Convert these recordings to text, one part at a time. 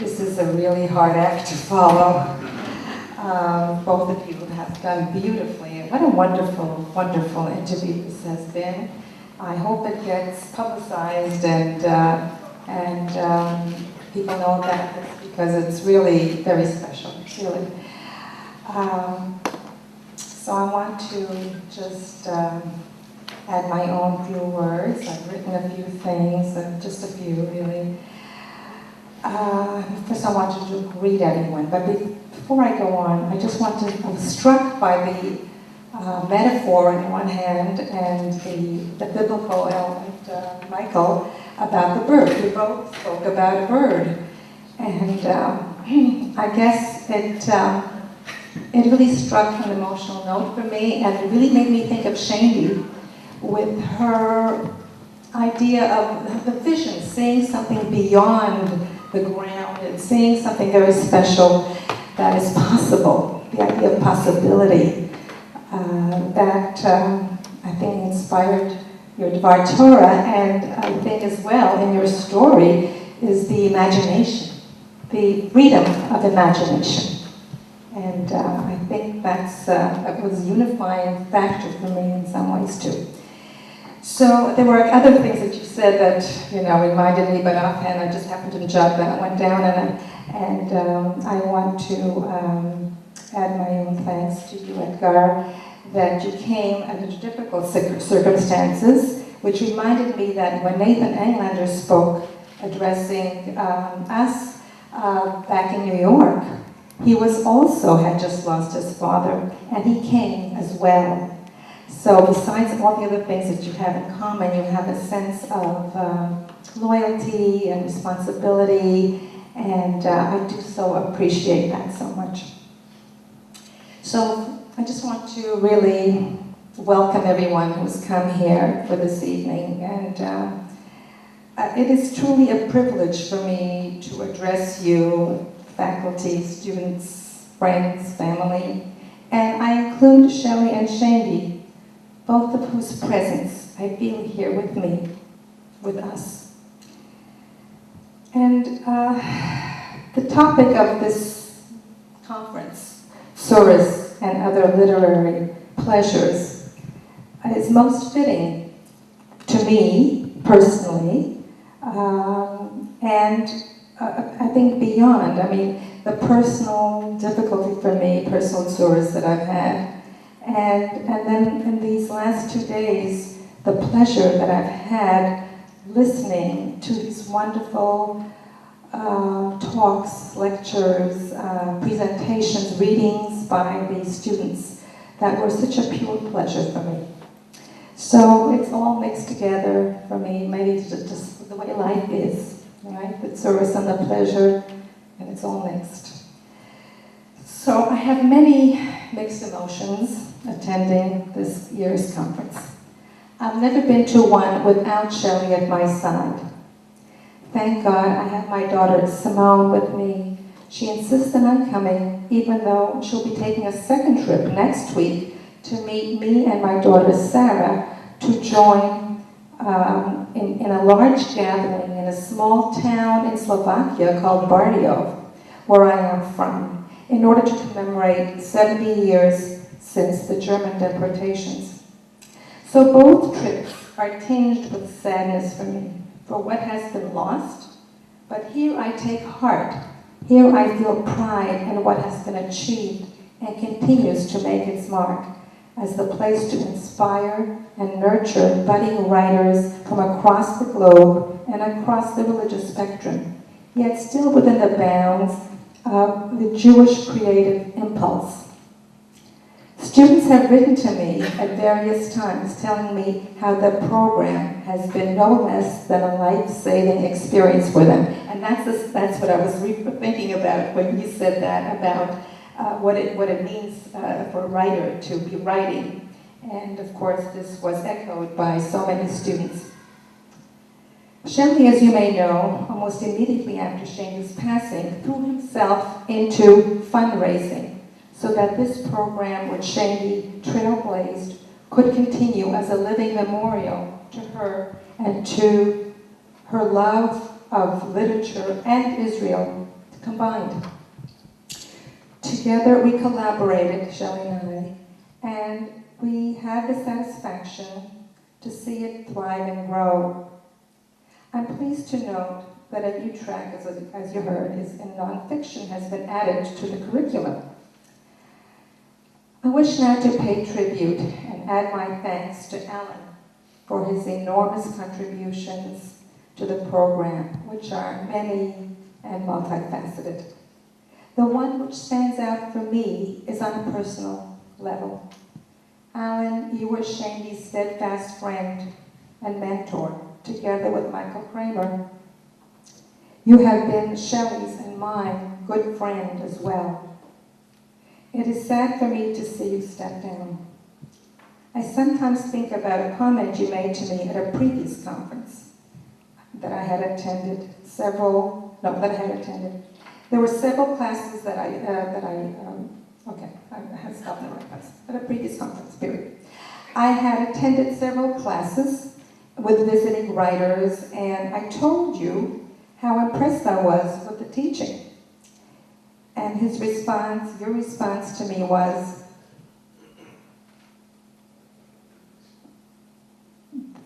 This is a really hard act to follow. Both of you have done beautifully. What a wonderful, wonderful interview this has been. I hope it gets publicized and people know about this because it's really very special, really. So I want to just add my own few words. I've written a few things, just a few really. First I wanted to greet everyone, but before I go on, I just want to, I was struck by the metaphor on one hand and the biblical element, Michael, about the bird. We both spoke about a bird. And I guess it really struck an emotional note for me, and it really made me think of Shaindy with her idea of the vision, seeing something beyond the ground and seeing something very special that is possible, the idea of possibility that I think inspired your Dvar Torah, and I think as well in your story is the imagination, the freedom of imagination. And I think that was a unifying factor for me in some ways too. So there were other things that you said that reminded me, but offhand I just happened to jot that one down, and I want to add my own thanks to you, Edgar, that you came under difficult circumstances, which reminded me that when Nathan Englander spoke addressing us back in New York, he was also had just lost his father, and he came as well. So besides all the other things that you have in common, you have a sense of loyalty and responsibility, and I do so appreciate that so much. So I just want to really welcome everyone who's come here for this evening, and it is truly a privilege for me to address you, faculty, students, friends, family, and I include Shelley and Shaindy, both of whose presence I feel here with me, with us. And the topic of this conference, Tsuris and other literary pleasures, is most fitting to me personally, and I think beyond. I mean, the personal difficulty for me, personal Tsuris that I've had, and then in these last 2 days, the pleasure that I've had listening to these wonderful talks, lectures, presentations, readings by the students that were such a pure pleasure for me. So it's all mixed together for me, maybe it's just the way life is, right? The service and the pleasure, and it's all mixed. So I have many mixed emotions attending this year's conference. I've never been to one without Shelley at my side. Thank God I have my daughter Simone with me. She insisted on coming, even though she'll be taking a second trip next week to meet me and my daughter Sarah to join in a large gathering in a small town in Slovakia called Bar-Ilan, where I am from, in order to commemorate 70 years since the German deportations. So both trips are tinged with sadness for me, for what has been lost, but here I take heart. Here I feel pride in what has been achieved and continues to make its mark as the place to inspire and nurture budding writers from across the globe and across the religious spectrum, yet still within the bounds of the Jewish creative impulse. Students have written to me at various times telling me how the program has been no less than a life-saving experience for them. And that's what I was thinking about when you said that, about what it means for a writer to be writing. And of course, this was echoed by so many students. Shaindy, as you may know, almost immediately after Shaindy's passing, threw himself into fundraising so that this program, which Shaindy trailblazed, could continue as a living memorial to her and to her love of literature and Israel combined. Together we collaborated, Shelley and I, and we had the satisfaction to see it thrive and grow. I'm pleased to note that a new track, as you heard, is in nonfiction, has been added to the curriculum. I wish now to pay tribute and add my thanks to Alan for his enormous contributions to the program, which are many and multifaceted. The one which stands out for me is on a personal level. Alan, you were Shaindy's steadfast friend and mentor, together with Michael Kramer. You have been Shelley's and mine good friend as well. It is sad for me to see you step down. I sometimes think about a comment you made to me at a previous conference that I had attended. There were several classes that I had stopped in the right place, at a previous conference, period. I had attended several classes with visiting writers, and I told you how impressed I was with the teaching. And his response, your response to me was,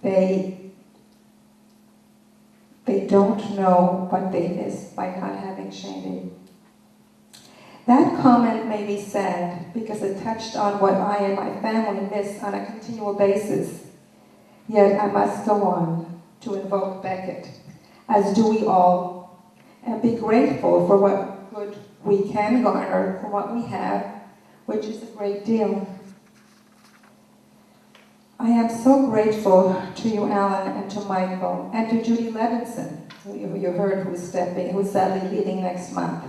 they don't know what they missed by not having Shaindy. That comment made me sad because it touched on what I and my family miss on a continual basis. Yet I must go on to invoke Beckett, as do we all, and be grateful for what good we can garner from what we have, which is a great deal. I am so grateful to you, Alan, and to Michael, and to Judy Levinson, who you heard who's sadly leaving next month.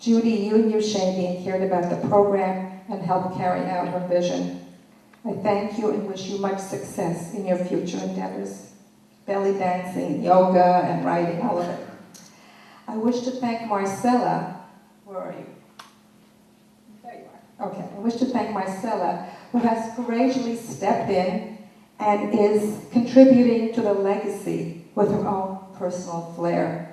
Judy, you knew Shaindy and cared about the program and helped carry out her vision. I thank you and wish you much success in your future endeavors. Belly dancing, yoga, and writing, all of it. I wish to thank Marcella. Where are you? There you are. Okay. I wish to thank Marcella, who has courageously stepped in and is contributing to the legacy with her own personal flair.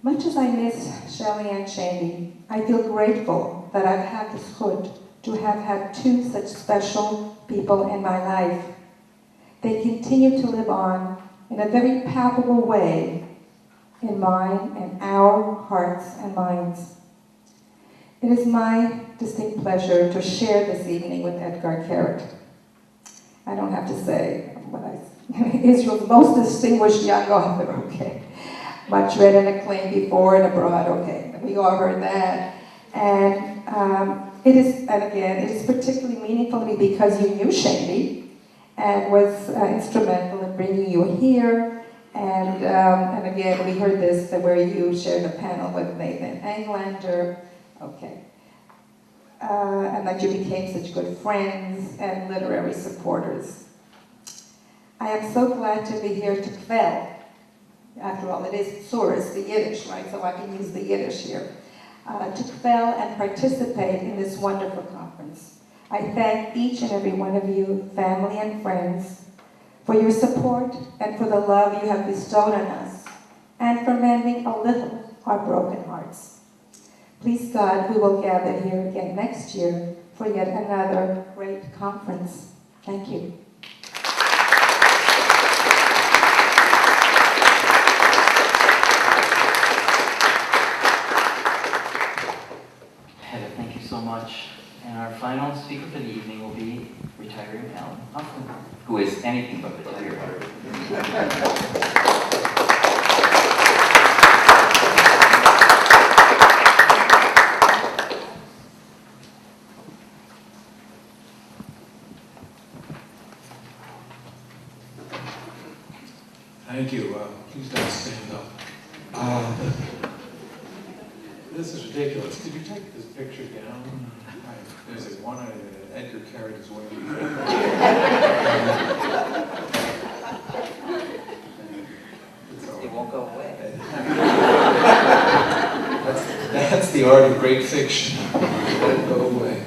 Much as I miss Shelley and Shaindy, I feel grateful that I've had the zchut to have had two such special people in my life. They continue to live on in a very palpable way in mine and our hearts and minds. It is my distinct pleasure to share this evening with Edgar Carrot. I don't have to say what Israel's most distinguished young author, okay. Much read and acclaimed before and abroad, okay. We all heard that. And it is particularly meaningful to me because you knew Shaindy and was instrumental in bringing you here. And again, we heard this where you shared a panel with Nathan Englander, okay. And that you became such good friends and literary supporters. I am so glad to be here to Kvel. After all, it is Tsuris, the Yiddish, right? So I can use the Yiddish here. To Kvel and participate in this wonderful conference. I thank each and every one of you, family and friends, for your support and for the love you have bestowed on us, and for mending a little our broken hearts. Please God, we will gather here again next year for yet another great conference. Thank you. Hedda, thank you so much. And our final speaker for the evening will be retiring Alan Hoffman, who is anything but retired. Thank you. Please don't stand up. This is ridiculous. Could you take this picture down? There's one Edgar Carrot is wearing. It won't go away. That's the art of great fiction. Let it go away.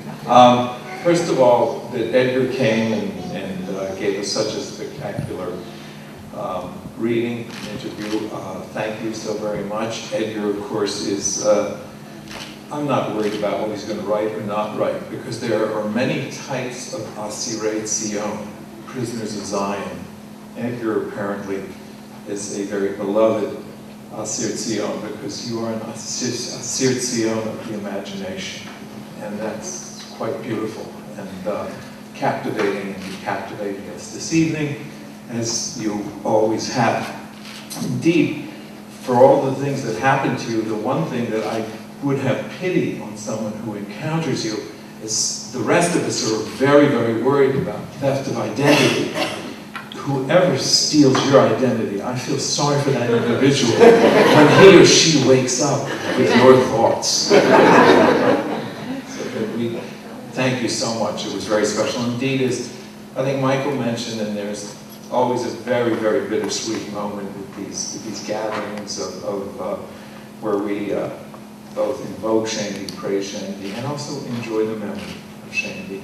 First of all, that Edgar came and gave us such a spectacular reading, interview. Thank you so very much. Edgar, of course, is, I'm not worried about what he's going to write or not write, because there are many types of Asirei Tzion, prisoners of Zion. Edgar apparently is a very beloved Asir Tzion, because you are an Asir Tzion of the imagination. And that's quite beautiful and captivating, and you captivated us this evening, as you always have. Indeed, for all the things that happened to you, the one thing that I would have pity on someone who encounters you is the rest of us are very, very worried about theft of identity. Whoever steals your identity, I feel sorry for that individual when he or she wakes up with your thoughts. So that we thank you so much. It was very special. Indeed, as I think Michael mentioned, and there's always a very, very bittersweet moment with these gatherings of where we both invoke Shaindy, praise Shaindy, and also enjoy the memory of Shaindy.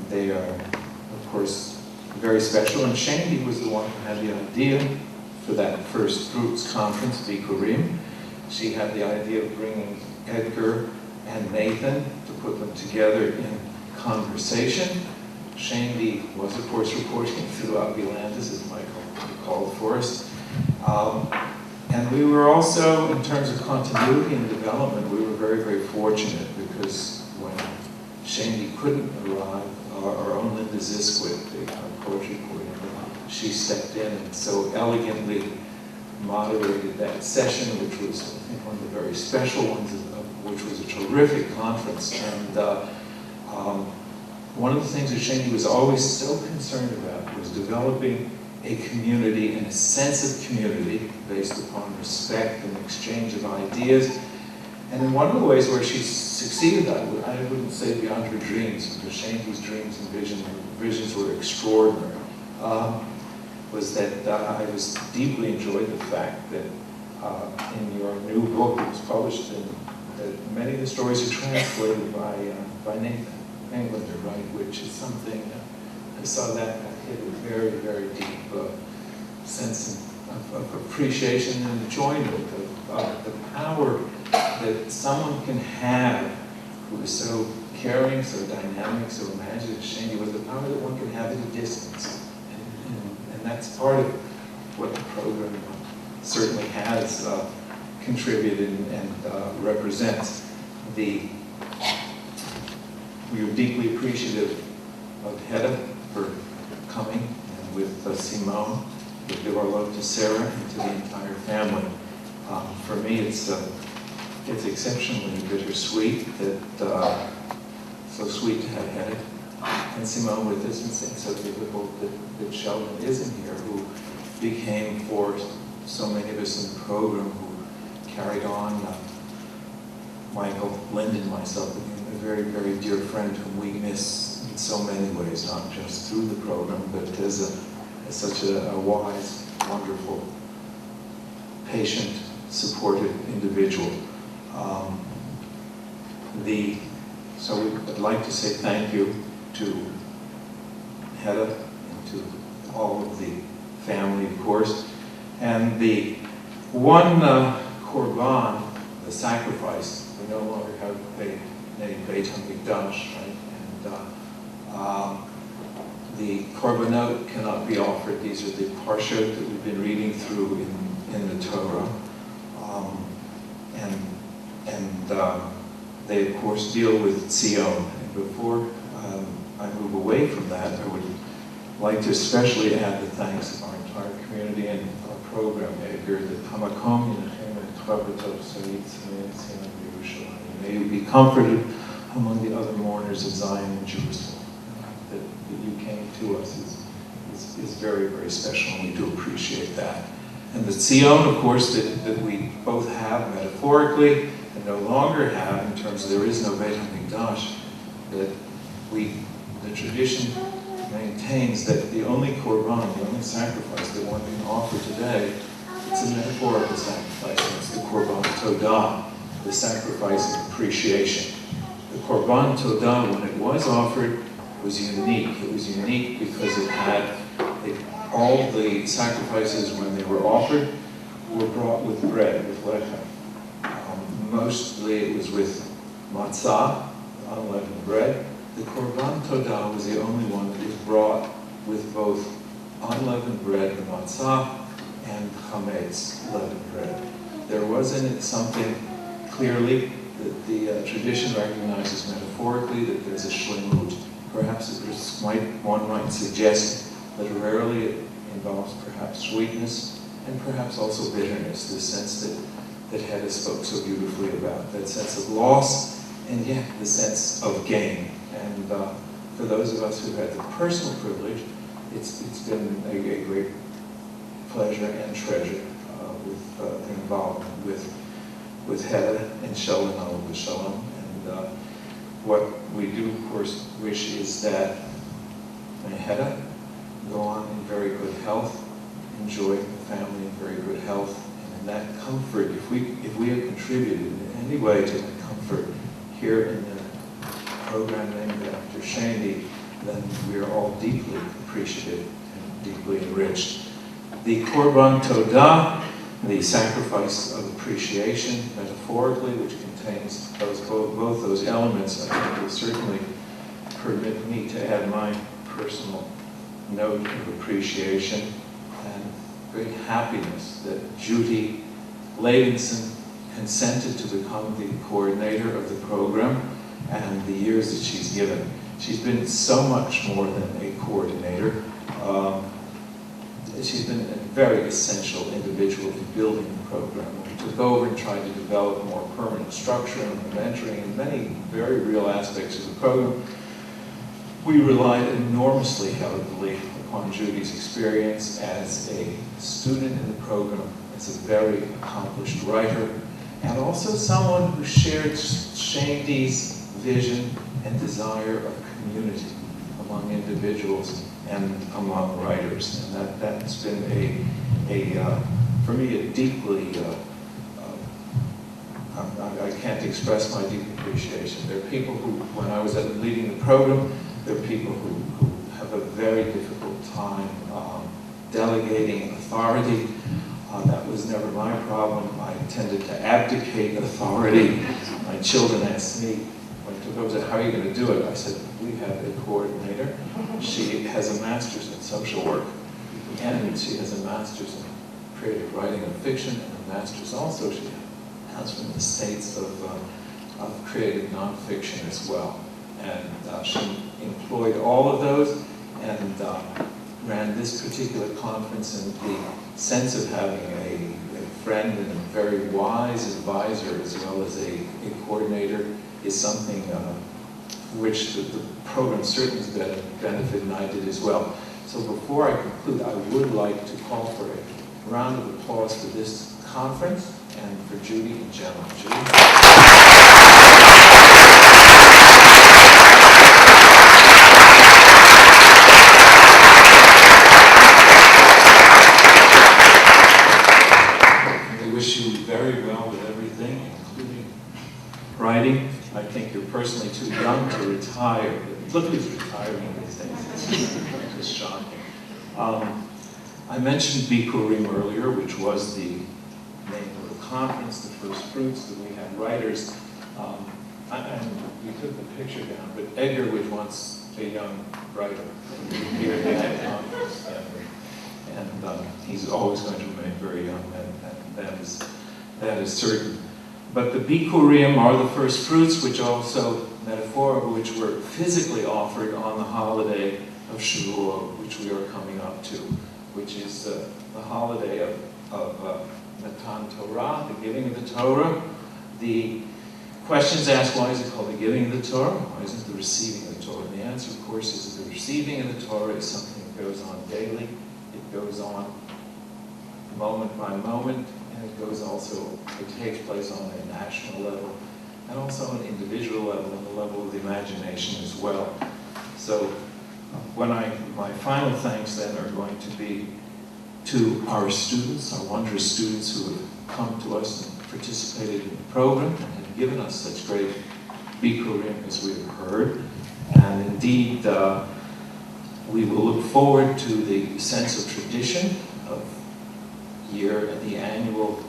They are, of course, very special. And Shaindy was the one who had the idea for that first Fruits Conference, Bikurim. She had the idea of bringing Edgar and Nathan to put them together in conversation. Shaindy was, of course, reporting through Bar-Ilan, as Michael recalled for us. And we were also, in terms of continuity and development, we were very, very fortunate, because when Shaindy couldn't arrive, our own Linda Zisquit, the poetry coordinator, she stepped in and so elegantly moderated that session, which was, I think, one of the very special ones, which was a terrific conference. And one of the things that Shaindy was always so concerned about was developing a community and a sense of community based upon respect and exchange of ideas. And in one of the ways where she succeeded, I wouldn't say beyond her dreams, because Shaindy's dreams and visions were extraordinary, was that I was deeply enjoyed the fact that in your new book, it was published in, that many of the stories are translated by Nathan Englander, right, which is something, I saw that hit a very, very deep sense of appreciation and enjoyment of the power that someone can have who is so caring, so dynamic, so imaginative. Shaindy was the power that one can have at a distance. And that's part of what the program certainly has contributed and represents. We are deeply appreciative of Hedda for coming, and with Simone. We give our love to Sarah and to the entire family. For me, it's exceptionally bittersweet that so sweet to have Hedda and Simone with us, and so difficult that Sheldon isn't here, who became for so many of us in the program, who carried on. Michael, Lyndon, myself, a very, very dear friend whom we miss in so many ways, not just through the program, but as such a wise, wonderful, patient, supportive individual. So I'd like to say thank you to Hedda and to all of the family, of course. And the one korban, the sacrifice, we no longer have a Beit HaMikdash, right? And the korbanot cannot be offered. These are the parshot that we've been reading through in the Torah. They, of course, deal with Tzion. And before I move away from that, I would like to especially add the thanks of our entire community and our program, Edgar, that Hamakom Yinachem and Tvavatov Sayit Tzmein Tzimah Yerushalayim. May you be comforted among the other mourners of Zion and Jerusalem. That you came to us is very, very special, and we do appreciate that. And the Tzion, of course, that we both have metaphorically and no longer have in terms of there is no Beit HaMikdash, that the tradition maintains that the only korban, the only sacrifice that one can offer today, it's a metaphorical sacrifice, and it's the korban todah, the sacrifice of appreciation. The korban todah, when it was offered, was unique. It was unique because it had all the sacrifices when they were offered were brought with bread, with lechem. Mostly it was with matzah, unleavened bread. The Korban Todah was the only one that was brought with both unleavened bread, the matzah, and chametz, leavened bread. There was in it something clearly that the tradition recognizes metaphorically, that there's a shlemut. Perhaps one might suggest that rarely it involves perhaps sweetness and perhaps also bitterness, the sense that Hedda spoke so beautifully about, that sense of loss and yet the sense of gain. And for those of us who had the personal privilege, it's been a great pleasure and treasure with the involvement with Hedda and Shalom and Shalom. And what we do, of course, wish is that may Hedda go on in very good health, enjoy the family in very good health, and in that comfort, if we have contributed in any way to that comfort here in the program named after Shaindy, then we are all deeply appreciative and deeply enriched. The Korban Todah, the sacrifice of appreciation, metaphorically, which contains both those elements, I think will certainly permit me to add my personal note of appreciation and great happiness that Judy Levinson consented to become the coordinator of the program and the years that she's given. She's been so much more than a coordinator. She's been a very essential individual in building the program. We took over and tried to develop more permanent structure and mentoring and many very real aspects of the program. We relied enormously heavily upon Judy's experience as a student in the program, as a very accomplished writer, and also someone who shared Shaindy's vision and desire of community among individuals and among writers. And that's been for me, a deeply, I can't express my deep appreciation. There are people who, when I was leading the program, there are people who have a very difficult time delegating authority. That was never my problem. I tended to abdicate authority. My children asked me, when I took over, said, how are you going to do it? I said, we have a coordinator. She has a master's in social work, and she has a master's in creative writing and fiction, and a master's also she has from the States of creative nonfiction as well. And she employed all of those and ran this particular conference, and the sense of having a friend and a very wise advisor as well as a coordinator is something which the program certainly has benefited, and I did as well. So before I conclude, I would like to call for a round of applause for this conference and for Judy in general. Judy. Very well with everything, including writing. I think you're personally too young to retire. Look who's retiring these days. It's just shocking. I mentioned Bikurim earlier, which was the name of the conference, the first fruits, that we had writers. And we took the picture down, but Edgar was once a young writer here at that conference. And he's always going to remain very young, that is certain. But the Bikurim are the first fruits, which also, metaphorically, which were physically offered on the holiday of Shavuot, which we are coming up to, which is the holiday of Matan Torah, the giving of the Torah. The questions asked, why is it called the giving of the Torah? Why isn't it the receiving of the Torah? And the answer, of course, is that the receiving of the Torah is something that goes on daily. It goes on moment by moment, and it takes place on a national level, and also on an individual level, and the level of the imagination as well. So my final thanks then are going to be to our students, our wondrous students who have come to us and participated in the program and have given us such great Bikurim as we have heard. And indeed, we will look forward to the sense of tradition of the annual,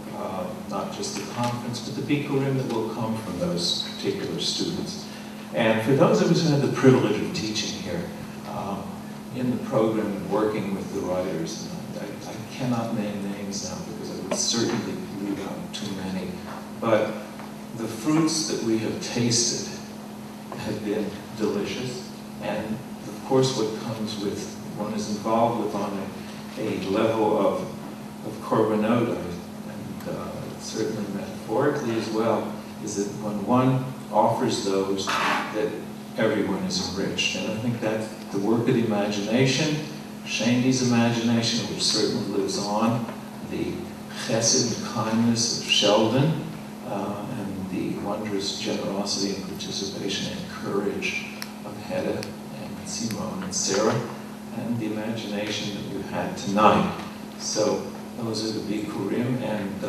not just the conference, but the Bikurim that will come from those particular students. And for those of us who had the privilege of teaching here, in the program and working with the writers, I cannot name names now because I would certainly leave out too many, but the fruits that we have tasted have been delicious, and of course what comes with, one is involved with on a level of korbanot, and certainly metaphorically as well, is that when one offers those, that everyone is enriched. And I think that's the work of the imagination, Shaindy's imagination, which certainly lives on, the chesed and kindness of Sheldon, and the wondrous generosity and participation and courage of Hedda and Simone and Sarah, and the imagination that you had tonight. So those are the Bikurim, and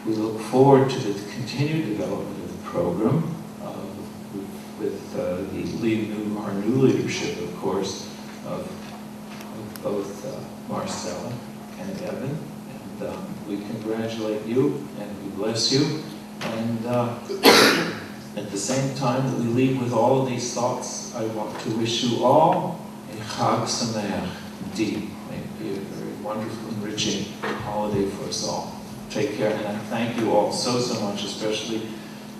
we look forward to the continued development of the program with our new leadership, of course, of both Marcella and Evan. And we congratulate you and we bless you. And at the same time that we leave with all of these thoughts, I want to wish you all a Chag Sameach. Indeed, may it be a very wonderful, enriching holiday for us all. Take care, and I thank you all so much, especially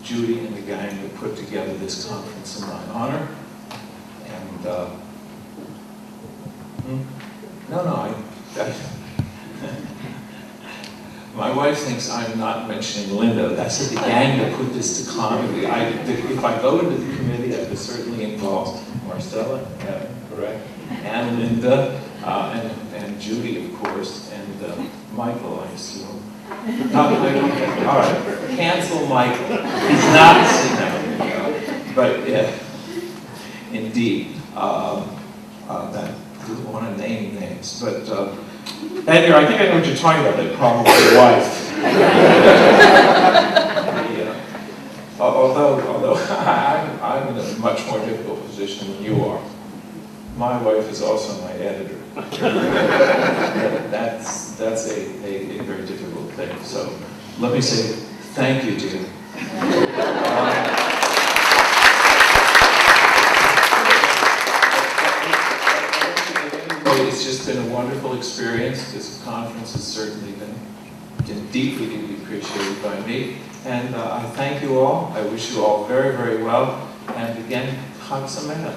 Judy and the gang that put together this conference in my honor. And my wife thinks I'm not mentioning Linda. I said the gang that put this to comedy. If I go into the committee, I would certainly involve Marcella, correct, and Linda, and Judy, of course, and Michael, I assume. No, all right, cancel Michael. He's not sitting down. But yeah, indeed, that we want to name names. But Edgar, I think I know what you're talking about. That probably wife. Although I'm in a much more difficult position than you are. My wife is also my editor. That's a very difficult thing. So let me say thank you, dear. It's just been a wonderful experience. This conference has certainly been deeply appreciated by me. And I thank you all. I wish you all very, very well. And again, Chag Sameach.